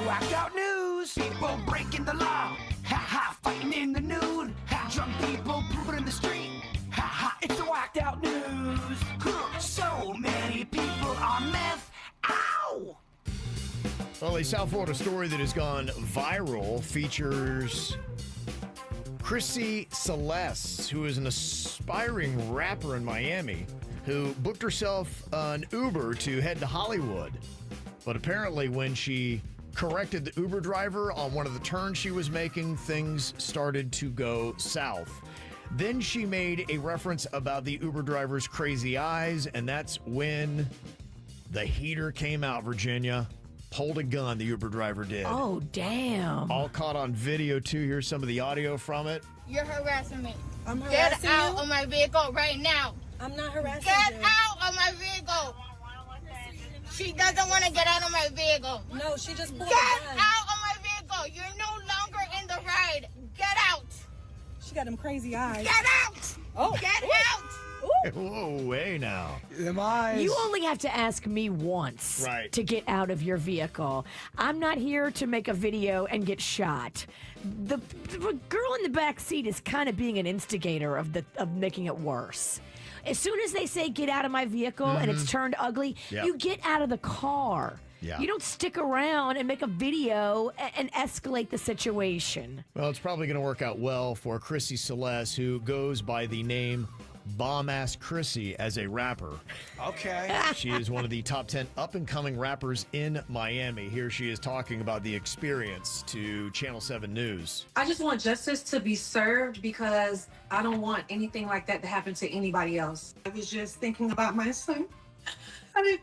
whacked out news. People breaking the law. Ha ha, fighting in the nude. Ha, drunk people pooping in the street. Ha ha, it's the whacked out news. Huh, so many people on meth. Ow! Well, a South Florida story that has gone viral features Chrissy Celeste, who is an aspiring rapper in Miami, who booked herself an Uber to head to Hollywood. But apparently when she corrected the Uber driver on one of the turns she was making, things started to go south. Then she made a reference about the Uber driver's crazy eyes, and that's when the heater came out, Virginia. Pulled a gun, the Uber driver did. Oh, damn. All caught on video, too. Here's some of the audio from it. You're harassing me. I'm Get harassing out you? of my vehicle right now. I'm not harassing Get you. out of my vehicle. She doesn't want to get out of my vehicle. No, she just pulled Get a gun. out of my vehicle. You're no longer in the ride. Get out. She got them crazy eyes. Get out. Oh. Get out. Whoa, hey now. Them eyes. You only have to ask me once Right. to get out of your vehicle. I'm not here to make a video and get shot. The girl in the back seat is kind of being an instigator of making it worse. As soon as they say get out of my vehicle and it's turned ugly, Yep. you get out of the car. Yeah. You don't stick around and make a video and escalate the situation. Well, it's probably going to work out well for Chrissy Celeste, who goes by the name Bomb Ass Chrissy as a rapper. Okay. She is one of the top 10 up-and-coming rappers in Miami. Here she is talking about the experience to Channel 7 News. I just want justice to be served because I don't want anything like that to happen to anybody else. I was just thinking about my son. I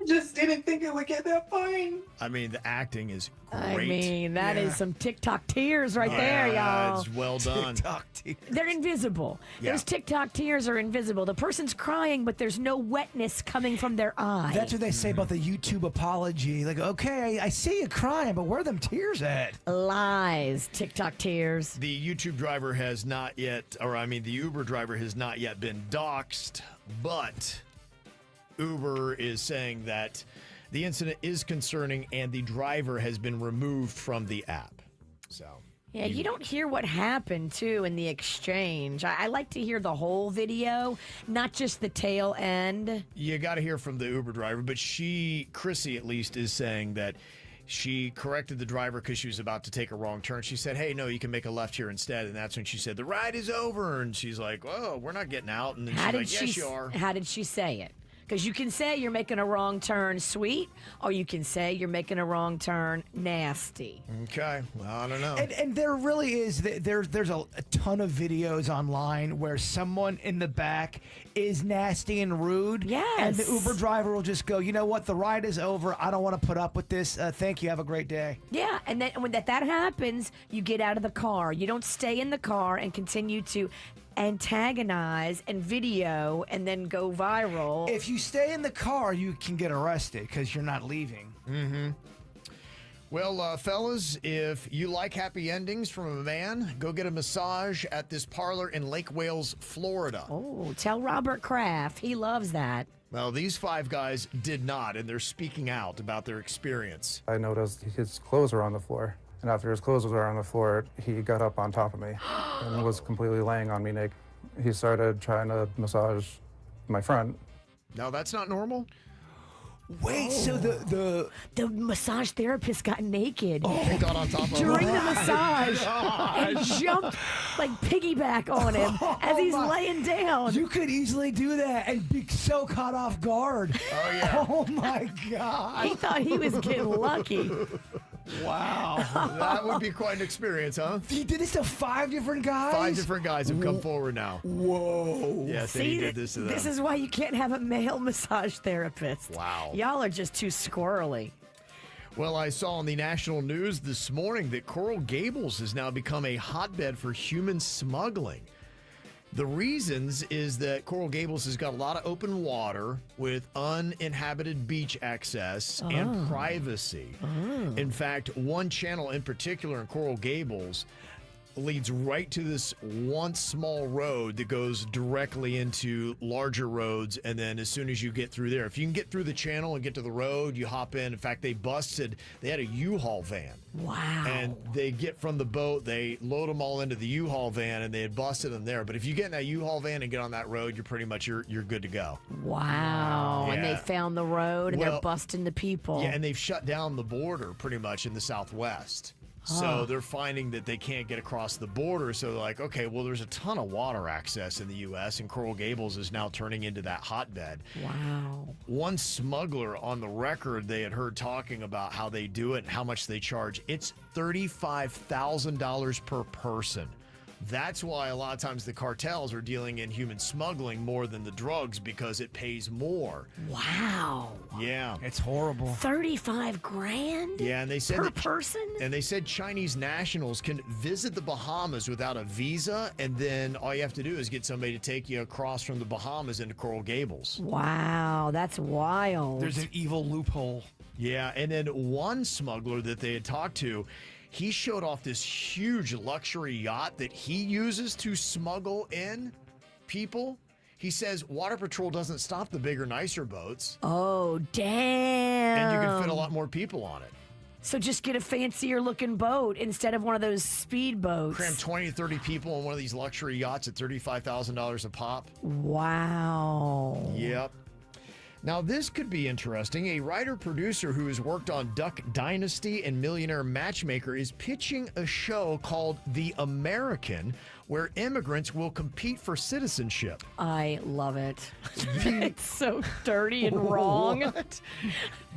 just didn't think it would get that far. I mean, the acting is great. I mean, that is some TikTok tears right there, Yeah, y'all. it's well done. They're invisible. Yeah. Those TikTok tears are invisible. The person's crying, but there's no wetness coming from their eye. That's what they say about the YouTube apology. Like, okay, I see you crying, but where are them tears at? Lies, TikTok tears. The YouTube driver has not yet, the Uber driver has not yet been doxxed, but Uber is saying that the incident is concerning and the driver has been removed from the app. So, Yeah, you don't hear what happened, too, in the exchange. I like to hear the whole video, not just the tail end. you got to hear from the Uber driver, but Chrissy at least, is saying that she corrected the driver because she was about to take a wrong turn. She said, hey, no, you can make a left here instead. And that's when she said, the ride is over. And she's like, oh, we're not getting out. And then she's like, yes, you are. How did she say it? Because you can say you're making a wrong turn sweet, or you can say you're making a wrong turn nasty. Okay, well, I don't know. And there really is, there's a ton of videos online where someone in the back is nasty and rude. Yes. And the Uber driver will just go, you know what, the ride is over. I don't want to put up with this. Thank you. Have a great day. Yeah, and then when that happens, you get out of the car. You don't stay in the car and continue to antagonize and video and then go viral. If you stay in the car, you can get arrested because you're not leaving. Well, fellas, if you like happy endings from a man, go get a massage at this parlor in Lake Wales, Florida. Oh, tell Robert Kraft. He loves that. Well, these five guys did not, and they're speaking out about their experience. I noticed his clothes were on the floor. And after his clothes were on the floor, he got up on top of me and was completely laying on me naked. He started trying to massage my front. Now, that's not normal? Wait, so the The massage therapist got naked They got on top of during him. the massage and jumped like piggyback on him as he's laying down. you could easily do that and be so caught off guard. Oh, yeah. Oh my God. He thought he was getting lucky. Wow. That would be quite an experience, huh? He did this to 5 different guys? 5 different guys have come forward now. Whoa. Yes, and he did this to them. This is why you can't have a male massage therapist. Wow. Y'all are just too squirrely. Well, I saw on the national news this morning that Coral Gables has now become a hotbed for human smuggling. The reasons is that Coral Gables has got a lot of open water with uninhabited beach access and privacy. In fact, one channel in particular in Coral Gables leads right to this one small road that goes directly into larger roads. And then as soon as you get through there, if you can get through the channel and get to the road, you hop in. In fact, they had a U-Haul van. Wow. And they get from the boat, they load them all into the U-Haul van, and they had busted them there. But if you get in that U-Haul van and get on that road, you're pretty much you're good to go. Wow. And they Yeah. found the road, and Well, they're busting the people. Yeah, and they've shut down the border pretty much in the Southwest. So they're finding that they can't get across the border. So they're like, okay, well, there's a ton of water access in the U.S., and Coral Gables is now turning into that hotbed. Wow. One smuggler on the record, they had heard talking about how they do it and how much they charge. It's $35,000 per person. That's why a lot of times the cartels are dealing in human smuggling more than the drugs, because it pays more. Wow. Yeah. It's horrible. 35 grand? Yeah, and they said Per that person? And they said Chinese nationals can visit the Bahamas without a visa, and then all you have to do is get somebody to take you across from the Bahamas into Coral Gables. Wow, that's wild. There's an evil loophole. Yeah, and then one smuggler that they had talked to, he showed off this huge luxury yacht that he uses to smuggle in people. He says Water Patrol doesn't stop the bigger, nicer boats, Oh, damn. and you can fit a lot more people on it. So just get a fancier looking boat instead of one of those speed boats. Cram 20 to 30 people on one of these luxury yachts at $35,000 a pop. Wow. Yep. Now, this could be interesting. A writer-producer who has worked on Duck Dynasty and Millionaire Matchmaker is pitching a show called The American, where immigrants will compete for citizenship. I love it. It's so dirty and wrong. What?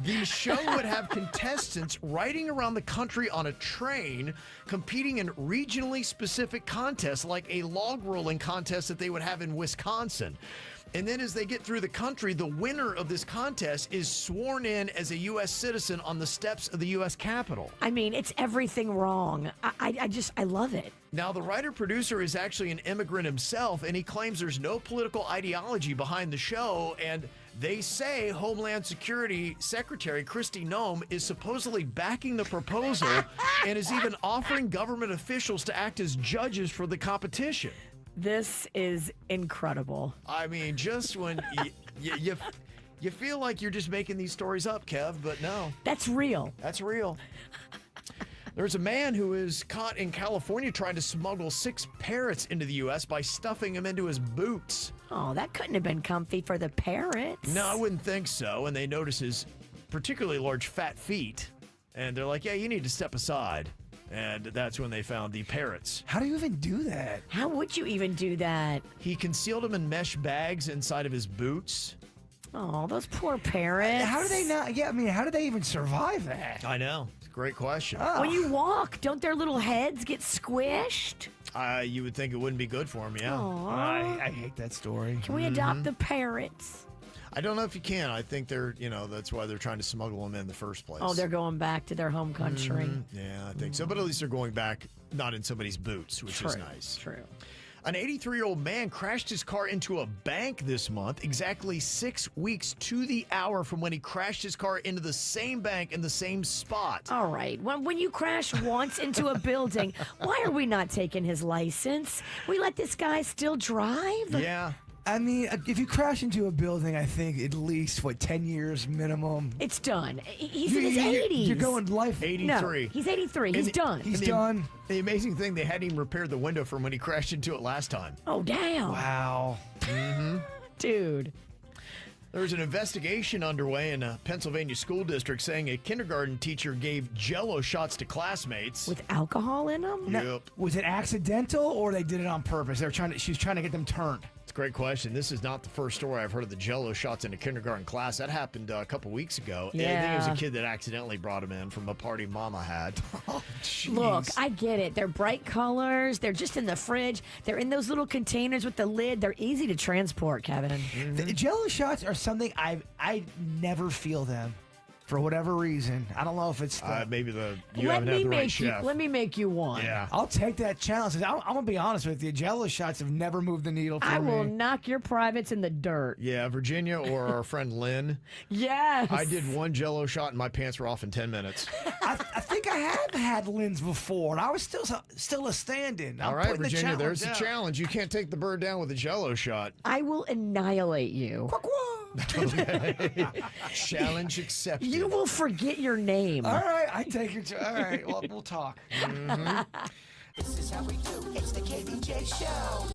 The show would have contestants riding around the country on a train, competing in regionally specific contests, like a log rolling contest that they would have in Wisconsin. And then as they get through the country, the winner of this contest is sworn in as a U.S. citizen on the steps of the U.S. Capitol. I mean, it's everything wrong. I love it. Now, the writer-producer is actually an immigrant himself, and he claims there's no political ideology behind the show, and they say Homeland Security Secretary Kristi Noem is supposedly backing the proposal and is even offering government officials to act as judges for the competition. This is incredible. I mean, just when you feel like you're just making these stories up, Kev, but no, That's real. that's real. There's a man who is caught in California trying to smuggle 6 parrots into the U.S. by stuffing them into his boots. Oh, that couldn't have been comfy for the parrots. No, I wouldn't think so. And they notice his particularly large fat feet, and they're like, yeah, you need to step aside. And that's when they found the parrots. How do you even do that? How would you even do that? He concealed them in mesh bags inside of his boots. Oh, those poor parrots. How do they not? Yeah, I mean, how do they even survive that? I know. It's a great question. When you walk, don't their little heads get squished? You would think it wouldn't be good for him, yeah. I hate that story. Can we adopt the parrots? I don't know if you can. I think they're, that's why they're trying to smuggle them in the first place. Oh, they're going back to their home country. Yeah, I think so. But at least they're going back not in somebody's boots, which is nice. True. An 83-year-old man crashed his car into a bank this month, exactly 6 weeks to the hour from when he crashed his car into the same bank in the same spot. All right. When you crash once into a building, why are we not taking his license? We let this guy still drive? Yeah. I mean, if you crash into a building, I think at least, 10 years minimum. It's done. He's in his 80s. You're going life. 83. No, he's 83. He's done. He's done. The amazing thing, they hadn't even repaired the window from when he crashed into it last time. Oh, damn. Wow. Dude. There's an investigation underway in a Pennsylvania school district saying a kindergarten teacher gave Jell-O shots to classmates. With alcohol in them? Yep. Was it accidental or they did it on purpose? She was trying to get them turned. It's a great question. This is not the first story I've heard of the Jell-O shots in a kindergarten class. That happened a couple weeks ago. I think it was a kid that accidentally brought them in from a party mama had. Look, I get it. They're bright colors. They're just in the fridge. They're in those little containers with the lid. They're easy to transport, Kevin. The Jell-O shots are something I never feel them. for whatever reason. I don't know if it's the, Maybe you haven't had the right chef. Let me make you one. Yeah. I'll take that challenge. I'm gonna be honest with you. Jello shots have never moved the needle for I me. will knock your privates in the dirt. Yeah, Virginia or our friend Lynn. Yes. I did one Jello shot and my pants were off in 10 minutes. I think I have had Lynn's before, and I was still a stand-in. All I'm right, putting the Virginia, there's the out. challenge. You can't take the bird down with a Jello shot. I will annihilate you. Challenge accepted. You will forget your name. All right, I take it. All right, well, we'll talk. This is how we do. It's the KVJ show.